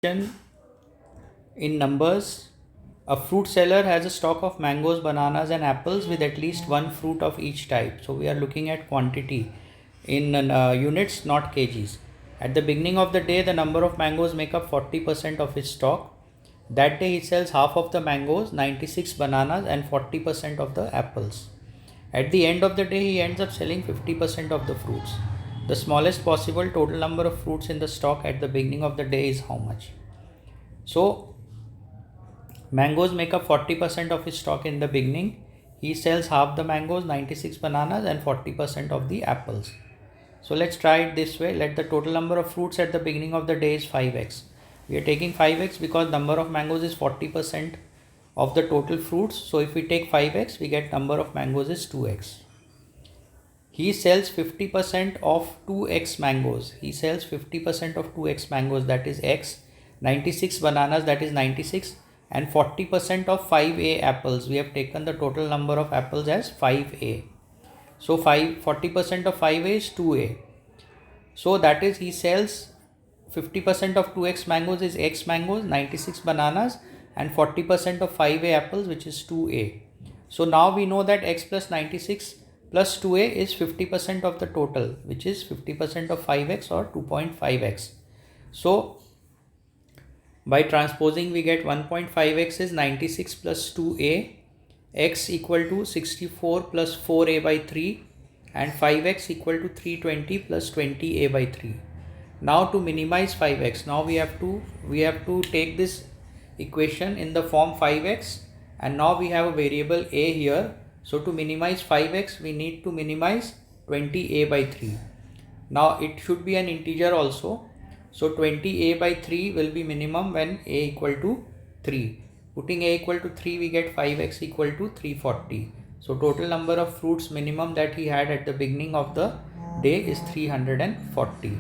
In numbers, a fruit seller has a stock of mangoes, bananas, and apples with at least one fruit of each type. So we are looking at quantity in units, not kgs. At the beginning of the day, the number of mangoes make up 40% of his stock. That day he sells half of the mangoes, 96 bananas, and 40% of the apples. At the end of the day, he ends up selling 50% of the fruits. The smallest possible total number of fruits in the stock at the beginning of the day is how much? So, mangoes make up 40% of his stock in the beginning. He sells half the mangoes, 96 bananas, and 40% of the apples. So, let's try it this way. Let the total number of fruits at the beginning of the day is 5x. We are taking 5x because number of mangoes is 40% of the total fruits. So if we take 5x, we get number of mangoes is 2x. He sells 50% of 2x mangoes. He sells 50% of 2x mangoes, that is x. 96 bananas, that is 96. And 40% of 5a apples. We have taken the total number of apples as 5a. So 40% of 5a is 2a. So that is he sells 50% of 2x mangoes is x mangoes, 96 bananas, and 40% of 5a apples, which is 2a. So now we know that x plus 96 plus 2a is 50% of the total, which is 50% of 5x or 2.5x. So by transposing we get 1.5x is 96 plus 2a, x equal to 64 plus 4a by 3, and 5x equal to 320 plus 20a by 3. Now to minimize 5x, now we have to take this equation in the form 5x, and now we have a variable a here. So to minimize 5x, we need to minimize 20a by 3. Now it should be an integer also. So 20a by 3 will be minimum when a equal to 3. Putting a equal to 3, we get 5x equal to 340. So total number of fruits minimum that he had at the beginning of the day is 340.